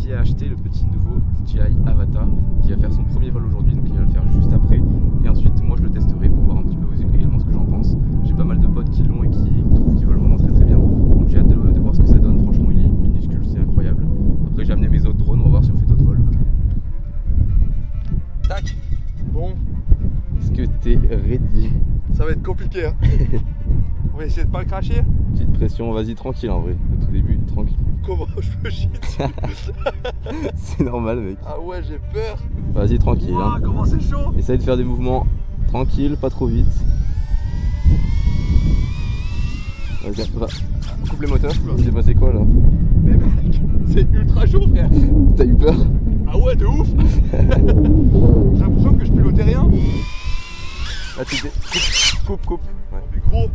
qui a acheté le petit nouveau DJI Avata qui va faire son premier vol aujourd'hui, donc il va le faire juste après. Et ensuite, moi je le testerai pour voir un petit peu également ce que j'en pense. J'ai pas mal de potes qui l'ont et qui trouvent qu'ils volent vraiment très bien. Donc j'ai hâte de voir ce que ça donne. Franchement, il est minuscule, c'est incroyable. Après, j'ai amené mes autres drones, on va voir si on fait d'autres vols. Tac. Bon. Est-ce que t'es ready? Ça va être compliqué, hein. On va essayer de pas le cracher. Petite pression, vas-y tranquille en vrai, au tout début, tranquille. Comment je peux chier? C'est normal mec. Ah ouais, j'ai peur. Vas-y tranquille. Wow, Hein. comment c'est chaud. Essaye de faire des mouvements tranquilles, pas trop vite. Vas-y, coupe les moteurs. Il s'est passé quoi là? Mais mec, c'est ultra chaud frère. T'as eu peur? Ah ouais, de ouf. J'ai l'impression que je pilotais rien. Là tu coupe. Ouais. Mais gros.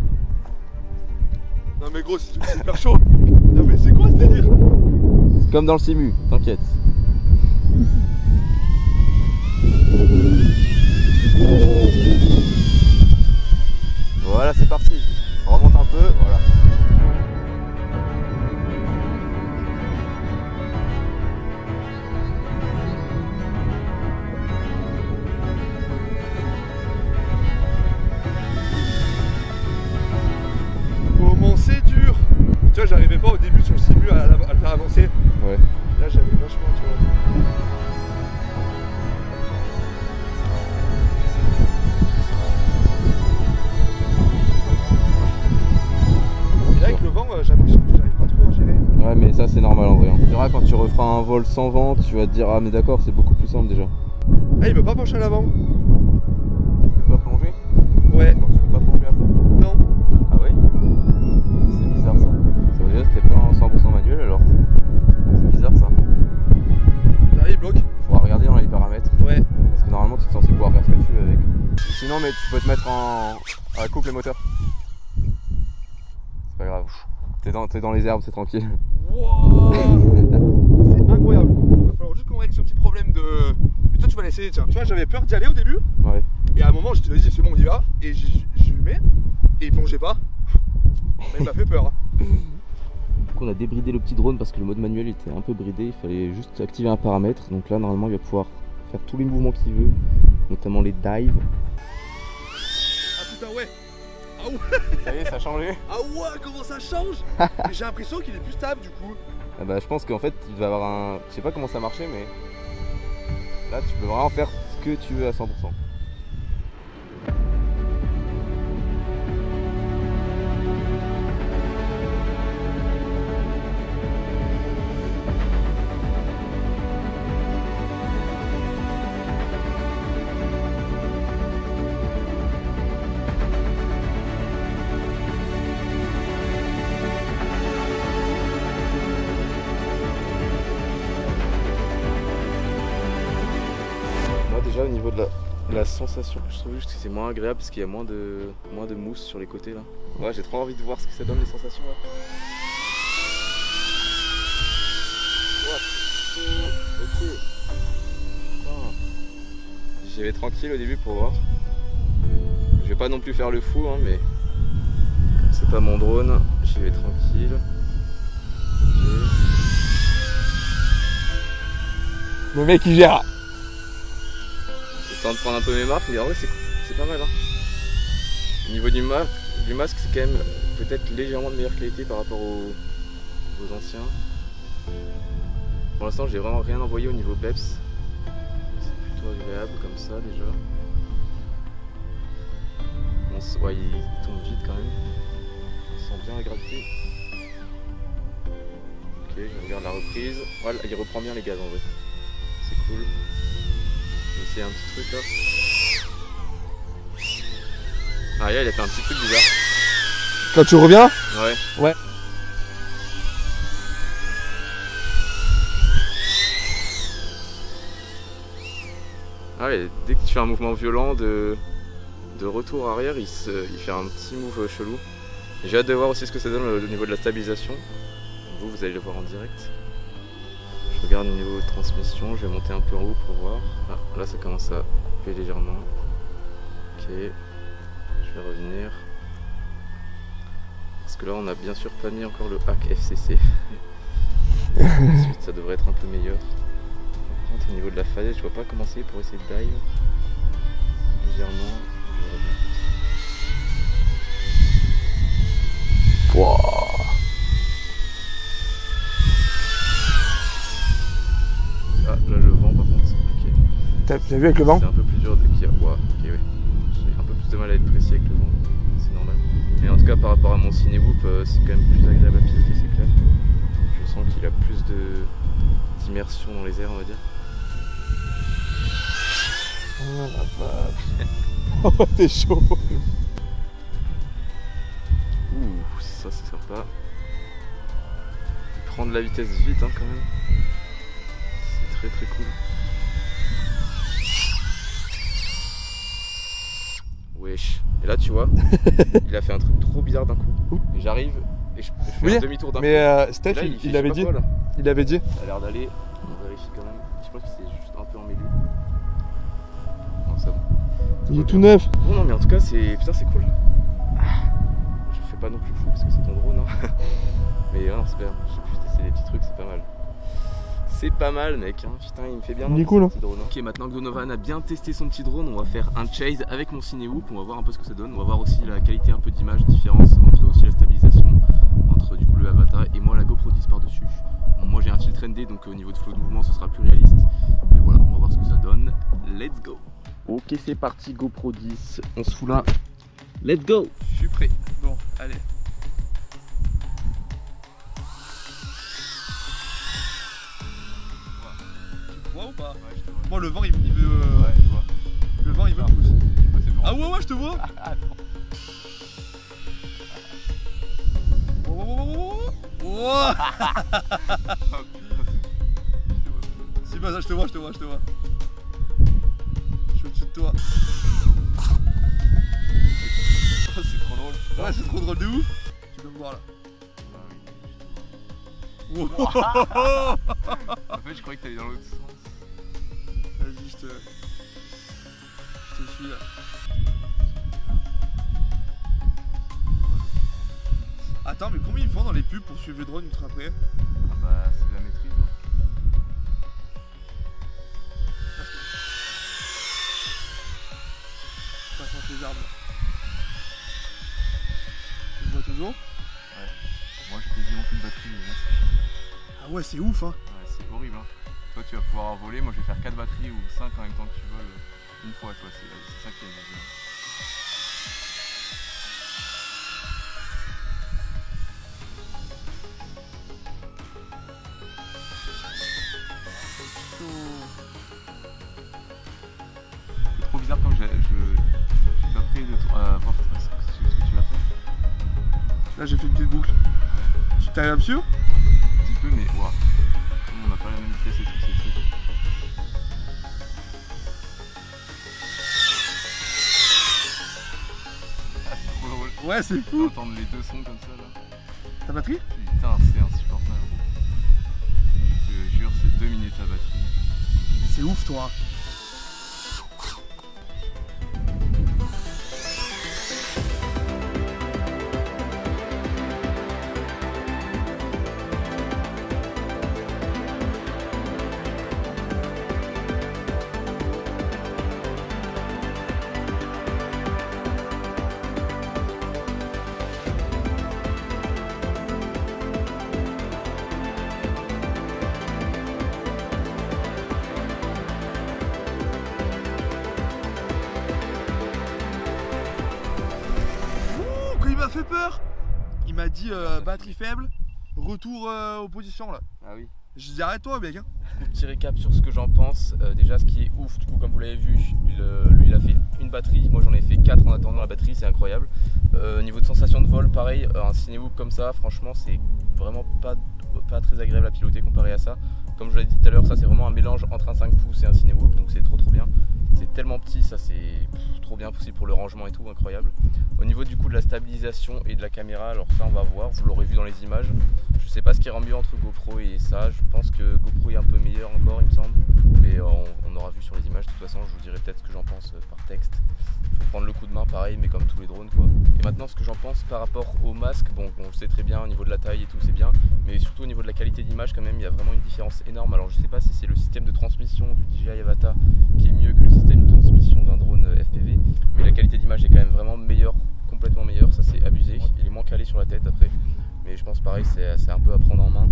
Non mais gros, c'est super chaud. Non mais c'est quoi ce délire? C'est comme dans le simu, t'inquiète. Voilà, c'est parti. On remonte un peu, voilà. Comment c'est dur. Tu vois, j'arrivais pas au début sur le simu à le faire avancer. Ouais. Là, j'avais vachement, tu vois. Et là, avec le vent, j'ai l'impression que j'arrive pas trop à gérer. Ouais, mais ça c'est normal en vrai. Tu verras quand tu referas un vol sans vent, tu vas te dire ah mais d'accord, c'est beaucoup plus simple déjà. Ah, il veut pas pencher à l'avant. Tu peux pas plonger? Ouais. Tu peux pas plonger à fond? Non. Ah oui? C'est bizarre ça. Ça veut dire que c'était pas en 100% manuel alors. C'est bizarre ça. Là, il bloque. Faudra regarder dans les paramètres. Ouais. Parce que normalement tu es censé pouvoir faire ce que tu veux avec. Sinon mais tu peux te mettre en... à coupe les moteurs. C'est pas grave. T'es dans les herbes, c'est tranquille. Wow. C'est incroyable. Il va falloir juste qu'on règle ce petit problème de... Mais toi tu vas l'essayer, tiens. Tu vois, j'avais peur d'y aller au début. Ouais. Et à un moment, je te dis, c'est bon, on y va. Et je lui mets. Et il plongeait pas. Mais il m'a fait peur. Du coup on a débridé le petit drone parce que le mode manuel était un peu bridé. Il fallait juste activer un paramètre. Donc là normalement il va pouvoir faire tous les mouvements qu'il veut. Notamment les dives. Ah putain, ouais. Ah ouais. Ça y est, ça a changé. Ah ouais, comment ça change. Mais j'ai l'impression qu'il est plus stable du coup. Ah bah, je pense qu'en fait il va avoir un... Je sais pas comment ça marchait mais... Là tu peux vraiment faire ce que tu veux à 100%. Déjà au niveau de la sensation, je trouve juste que c'est moins agréable parce qu'il y a moins de mousse sur les côtés là. Ouais, j'ai trop envie de voir ce que ça donne les sensations là. Ok. J'y vais tranquille au début pour voir. Je vais pas non plus faire le fou hein, mais comme c'est pas mon drone, j'y vais tranquille. Ok. Le mec il gère. De prendre un peu mes marques, mais en vrai c'est pas mal hein. Au niveau du masque c'est quand même peut-être légèrement de meilleure qualité par rapport aux anciens. Pour l'instant j'ai vraiment rien envoyé au niveau peps. C'est plutôt agréable comme ça déjà. Bon, ouais, il tombe vite quand même. On sent bien la gravité. Ok, je regarde la reprise. Voilà, il reprend bien les gaz en vrai. C'est cool. Je vais essayer un petit truc là. Ah là il a fait un petit truc bizarre. Quand tu reviens. Ouais. Ouais. Ah ouais, dès que tu fais un mouvement violent de retour arrière, il fait un petit move chelou. J'ai hâte de voir aussi ce que ça donne au niveau de la stabilisation. Vous allez le voir en direct. Je regarde au niveau de transmission, je vais monter un peu en haut pour voir. Ah, là ça commence à couper légèrement. Ok, je vais revenir. Parce que là on n'a bien sûr pas mis encore le hack FCC. Ensuite ça devrait être un peu meilleur. Par contre au niveau de la falaise je vois pas comment c'est pour essayer de dive. Légèrement. Wow. Ah là le vent par contre. Ok. T'as vu avec le vent? C'est un peu plus dur dès qu'il y a. Wow, ok ouais. J'ai un peu plus de mal à être précis avec le vent. C'est normal. Mais en tout cas par rapport à mon Cinewoop, c'est quand même plus agréable à piloter, c'est clair. Je sens qu'il a plus d'immersion dans les airs on va dire. Oh la vache. Oh t'es chaud. Ouh, ça c'est sympa. Prendre la vitesse vite hein, quand même. C'est très très cool. Wesh. Et là tu vois, il a fait un truc trop bizarre d'un coup. Et j'arrive et je fais Oui, un demi-tour d'un coup. mais Steph, Et là, il avait dit. Il avait dit. Ça a l'air d'aller. On vérifie quand même. Je pense que c'est juste un peu emmêlé. Non, c'est bon. Il est tout neuf. Bon, non, mais en tout cas, c'est. Putain, c'est cool. Je fais pas non plus fou parce que c'est ton drone, hein. Mais non, c'est bien. J'ai pu tester des petits trucs, c'est pas mal. C'est pas mal, mec. Hein. Putain, il me fait bien. Il est cool, hein. Drone, hein. Ok, maintenant que Donovan a bien testé son petit drone, on va faire un chase avec mon Cinewoop. On va voir un peu ce que ça donne. On va voir aussi la qualité un peu d'image, différence entre aussi la stabilisation entre du coup le Avatar et moi la GoPro 10 par-dessus. Bon, moi j'ai un filtre ND donc au niveau de flow de mouvement ce sera plus réaliste. Mais voilà, on va voir ce que ça donne. Let's go. Ok, c'est parti, GoPro 10. On se fout là. Let's go. Je suis prêt. Bon, allez. Tu vois ou pas? Ouais, je te vois. Moi le vent il me. Ouais, je vois. Le vent il me pousse. Ah ouais, je te vois. Attends. Wow. Si pas ça, je te vois. Je suis au-dessus de toi. C'est trop drôle. Ouais, c'est trop drôle de ouf. Tu peux me voir là. Wow. En fait, je croyais que t'allais dans l'autre sens. Vas-y, je te suis là. Attends, mais combien ils font dans les pubs pour suivre le drone ultra près? Ah bah, c'est de la maîtrise. Je passe entre les arbres. Tu me vois toujours? Ouais. Moi j'ai quasiment plus de batterie. Mais là, c'est... Ah ouais, c'est ouf hein. Ouais, c'est horrible hein. Toi tu vas pouvoir voler, moi je vais faire 4 batteries ou 5 en même temps que tu voles une fois toi, c'est ça qui est bien. C'est trop bizarre comme j'ai pas pris de voir ce que tu vas faire. Là j'ai fait une petite boucle. Tu t'arrives dessus? Un petit peu mais waouh. On n'a pas la même vitesse et tout, c'est très cool. Ah c'est trop drôle. Ouais c'est fou. Entendre les deux sons comme ça là. Ta batterie? Putain c'est insupportable. Je te jure c'est 2 minutes la batterie. C'est ouf toi. Il m'a fait peur. Il m'a dit batterie faible, retour aux positions là. Ah oui. Je dis arrête-toi mec hein. Petit récap sur ce que j'en pense. Déjà ce qui est ouf du coup comme vous l'avez vu, lui il a fait une batterie, moi j'en ai fait 4 en attendant la batterie, c'est incroyable. Niveau de sensation de vol pareil, un Cinewoop comme ça franchement c'est vraiment pas très agréable à piloter comparé à ça. Comme je l'ai dit tout à l'heure, ça c'est vraiment un mélange entre un 5 pouces et un Cinewoop, donc c'est trop bien. C'est tellement petit, ça c'est trop bien possible pour le rangement et tout, incroyable. Au niveau du coup de la stabilisation et de la caméra, alors ça on va voir, vous l'aurez vu dans les images. Je sais pas ce qui rend mieux entre GoPro et ça, je pense que GoPro est un peu meilleur encore il me semble. Mais on aura vu sur les images, de toute façon je vous dirai peut-être ce que j'en pense par texte. faut prendre le coup de main pareil, mais comme tous les drones quoi. Et maintenant ce que j'en pense par rapport au masque, bon on le sait très bien au niveau de la taille et tout c'est bien, mais surtout au niveau de la qualité d'image quand même il y a vraiment une différence énorme. Alors je sais pas si c'est le système de transmission du DJI Avata qui est mieux que le système de transmission d'un drone FPV, mais la qualité d'image est quand même vraiment meilleure, complètement meilleure, ça c'est abusé. Il est moins calé sur la tête après, mais je pense pareil c'est un peu à prendre en main.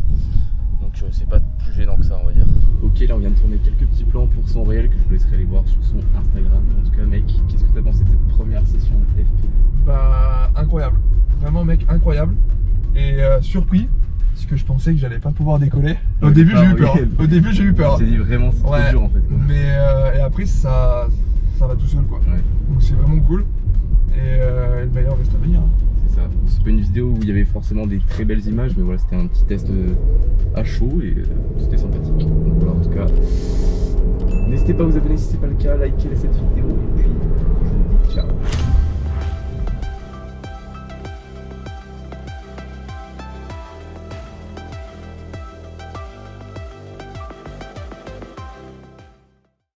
Donc c'est pas plus gênant que ça on va dire. Ok, là on vient de tourner quelques petits plans pour son réel que je vous laisserai aller voir sur son Instagram. En tout cas mec, qu'est-ce que t'as pensé de cette première session de FPV? Bah incroyable, vraiment mec incroyable. Et surpris, parce que je pensais que j'allais pas pouvoir décoller. Au début j'ai eu peur. Au début j'ai eu peur. J'ai dit vraiment c'est trop dur en fait quoi. Mais et après ça va tout seul quoi. Ouais. Donc c'est vraiment cool. Et le meilleur reste à venir. C'est ça. C'est pas une vidéo où il y avait forcément des très belles images, mais voilà, c'était un petit test à chaud et c'était sympathique. Donc voilà, en tout cas, n'hésitez pas à vous abonner si c'est pas le cas, likez cette vidéo et puis je vous dis ciao.